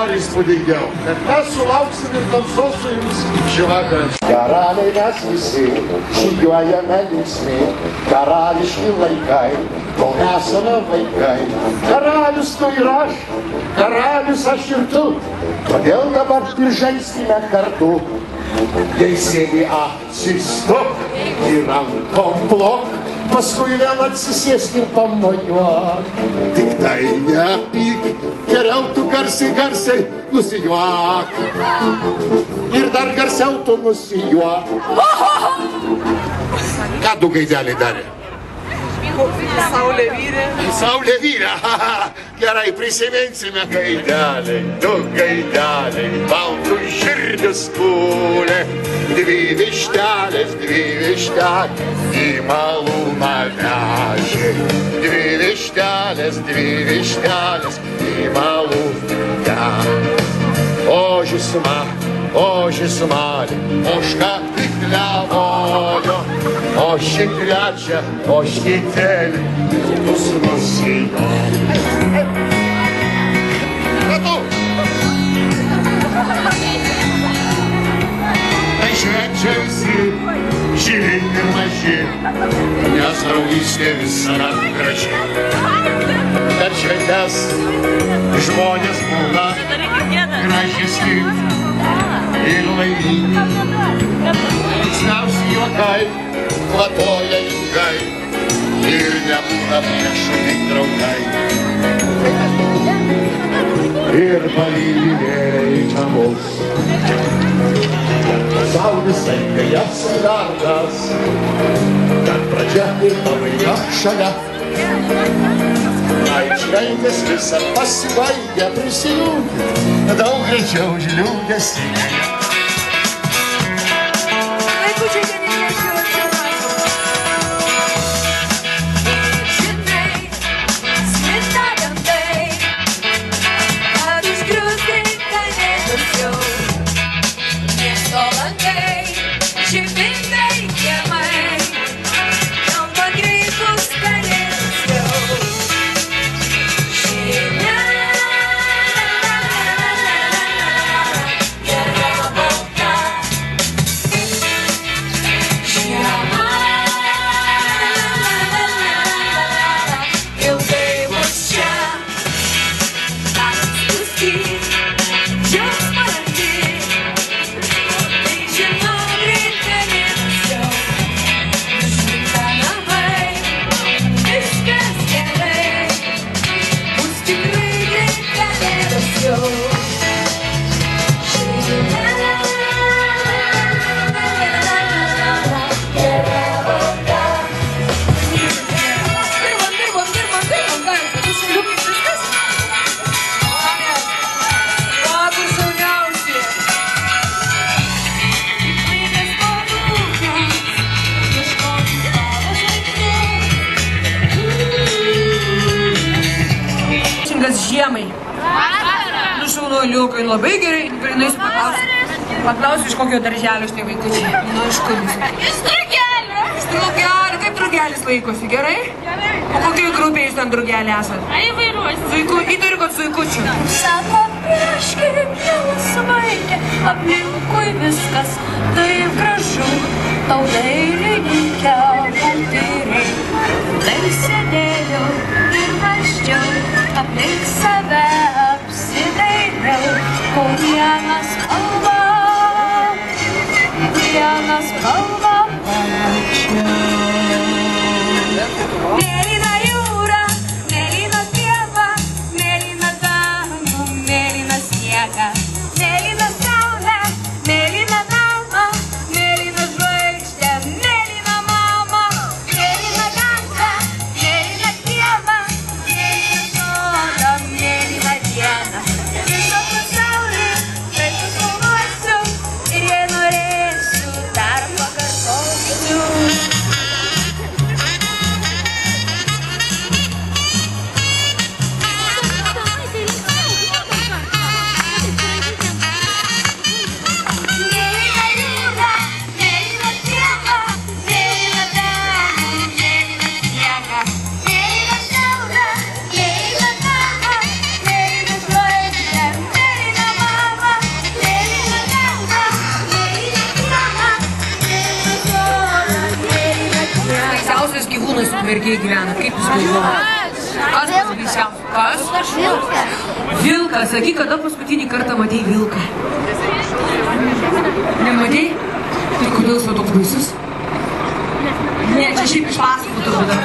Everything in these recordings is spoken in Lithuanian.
dar įspūdingiau, kad mes sulauksim ir tamsos su jums šį vakarą. Karaliai mes visi žygiuojame linksmi, karališki laikai, kol esame vaikai. Karalius tu ir aš, karalius aš ir tu, todėl dabar ir žaiskime kartu. Jei sėdi atsistok ir rankom plok, paskui vėl atsisėsk ir pamojuok. Tik tai nepyk, geriau tu garsiai nusijuok. Ir dar garsiau tu nusijuok. Ką du gaideliai darė? Saulė vyrė. Saulė vyrė. Gerai, prisiminsime gaideliai. Du gaideliai, baltų širdis kūlė. Dvi vištelės į malūną vežė. Dvi vištelės į malūną. Ožis malė, ožka pikliavojo, ožki krečia, ožki telė, kitus nusijo. Ratu! Tai švenčia visi, žyvi ir maži, nes draugystė visada graži. Per šventes žmonės būna gražesni ir laimingi. Linksmiausi juokai klatoja ilgai ir nebūna priešų tik draugai. Ir palydėjai čia mus. Pasaulis laikai apsidargas, kad pradžia ir pabaiga šalia. Ai šventės visą pasibaigę prisijungti, daug greičiau žliūgėsi. Žiemai. Nu šaunuoliukai, labai gerai. Paklausiu, iš kokio darželio šitie vaikučiai. Nu, iš kur jūs? Iš drugelio. Iš drugelio. Kaip drugelis laikosi, gerai? Gerai. O kokioj grupėje jūs ten drugelį esat? Ai, įvairiuosi. Įtariu, kad su vaikučiu. Sako, prieškai vėl savaitė, aplinkui viskas taip gražu. Tau dailininkė vampyrai, taip sėdėjau ir mąsčiau, aplink save apsidairiau, kol vieną spalvą pamačiau. Mėlyna jūra, mėlyna pieva, mėlyna dangų, mėlyna sniega, mėlyna saulė, mėlyna nama, mėlyna žvaigždė, mėlyna mama, mėlyna gatvė, mėlyna pieva, mėlyna soda, mėlyna diena. Viso pasaulį taip sugalvosiu ir jei norėsiu dar pagal. ukmergėje gyvena? Kaip jūs galvojate? Kas baisiausia? Kas? Vilkas. Sakyk, kada paskutinį kartą matei vilką? Nematei? Tai kodėl jis toks baisus? Ne, čia šiaip iš pasakų turbūt dar.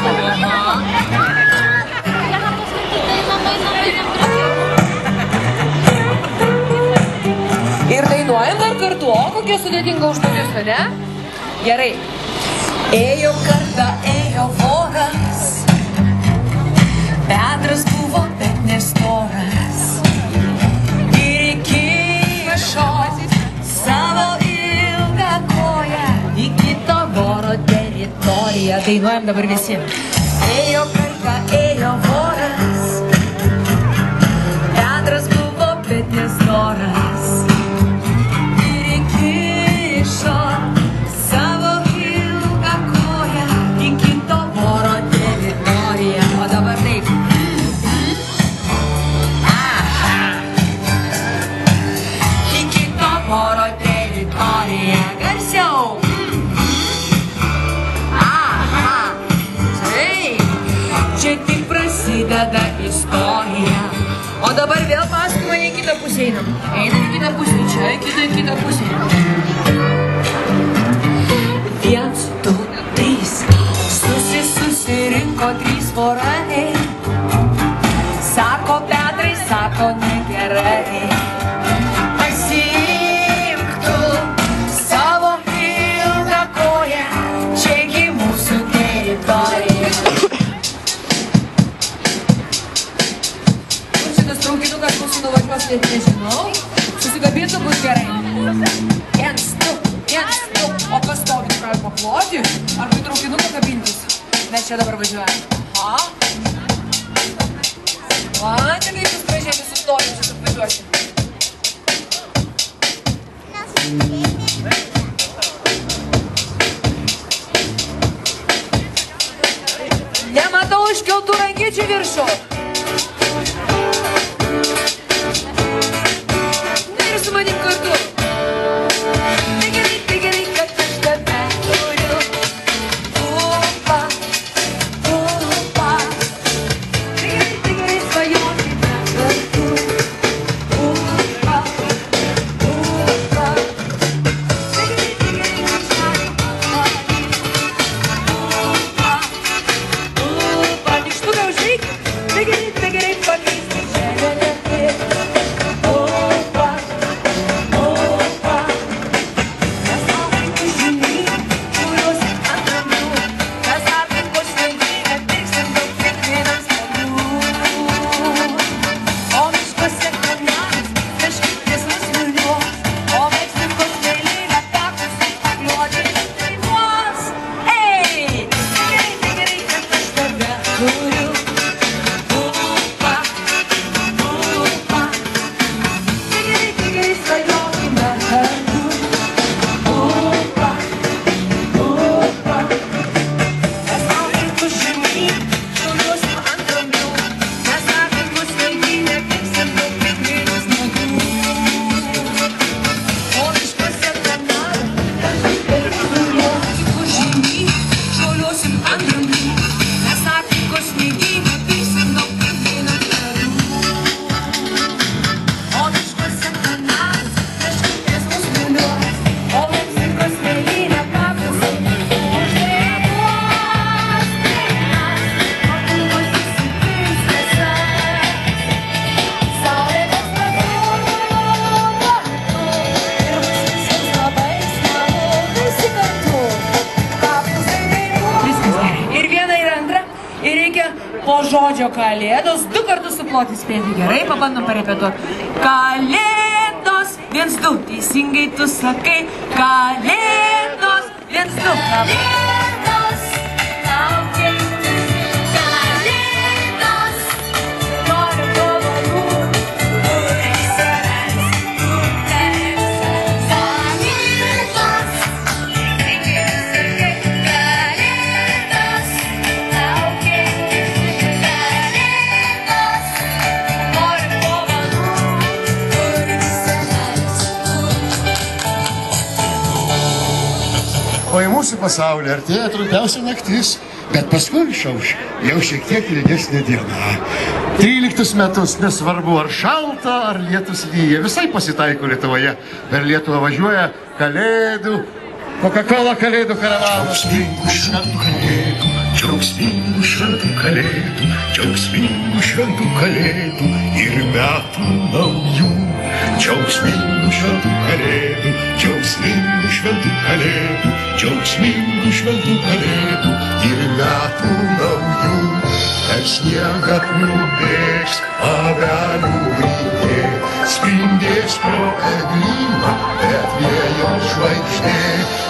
Ir dainuojam dar kartu, o kokia sudėtinga užduotis, ne? Gerai. Ėjo kartą, ėjo voras, Petras buvo, bet nestoras. Ir įkišo savo ilgą koją į kito voro teritoriją. Dainuojam dabar visi. Ėjo kartą, ėjo voras, Petras buvo, bet nestoras. Ir įkišo savo ilgą koją į kito voro teritoriją. O dabar taip. Į kito voro teritoriją. Garsiau. Čia tik prasideda istorija. O dabar vėl paskui mane į kitą pusę einam. Einam į kitą pusę, čia į kitą pusę. 1, 2, 3. Susirinko 3 vorai. Sako Petrai, sako negerai. Pasiimk tu savo ilgą koją, čiagi mūsų teritorija. Traukinukas mūsų nuvažiuos, net nežinau. Susigabėtų bus gerai. 1, 2, 1, 2. O kas stovi, tikrai paploti? Ar tai traukinuką kabintis? Mes čia dabar važiuojam. Aha. Va, čia kaip jūs gražiai visus stovinčius atvažiuosim. Nematau iškeltų rankyčių viršų. Su manim kartu. Tai gerai, kad aš tave turiu. Upa, upa. Tai gerai, svajokime kartu. Upa, upa. Tai gerai, kažkada padaryti. Upa, upa. Nykštuką užreikit. Tai gerai, pakeisti šiandien. Po žodžio kalėdos 2 kartus suploti spėti. Gerai, pabandom parepetuoti. Kalėdos, 1, 2, teisingai tu sakai. Kalėdos, 1, 2. Kalėdos, laukia. Kalėdos, noriu dovanų. O į mūsų pasaulį artėja trumpiausia naktis, Bet paskui išauš jau šiek tiek ilgesnė diena. 13 metus, nesvarbu ar šalta, ar lietus lyja, visai pasitaiko Lietuvoje. Per Lietuvą važiuoja Kalėdų, Coca-Cola Kalėdų karavanas. Džiaugsmingų šventų Kalėdų, džiaugsmingų šventų Kalėdų, džiaugsmingų šventų Kalėdų ir metų naujų. Džiaugsmingų šventų Kalėdų, džiaugsmingų šventų Kalėdų, džiaugsmingų šventų Kalėdų ir metų naujų. Per sniegą nubėgs avelių rytė, spindės pro eglyną, bet vėjo žvaigždė.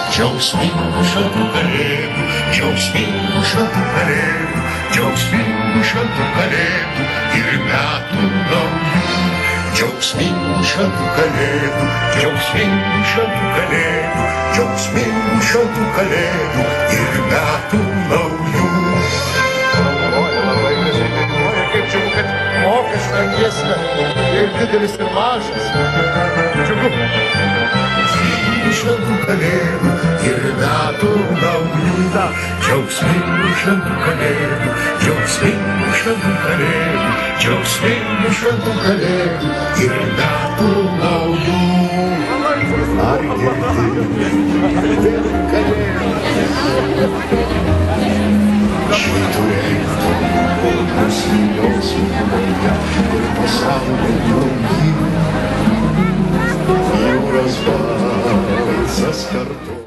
Džiaugsmingų šventų Kalėdų, džiaugsmingų šventų Kalėdų, džiaugsmingų šventų Kalėdų ir metų naujų. Džiaugsmingų šventų Kalėdų, džiaugsmingų šventų Kalėdų, džiaugsmingų šventų Kalėdų ir metų naujų. Kaip džiugu, kad moka šitą giesmę ir didelis ir mažas. Džiugu. Džiaugsmingų šventų Kalėdų ir metų naujų. Džiaugsmingų šventų Kalėdų, džiaugsmingų šventų Kalėdų, džiaugsmingų šventų Kalėdų ir metų naujų. Ar girdi Kalėdų? Švyturėtų mūsų jausmų ir pasaulio draugį. Jūros balsas kartu.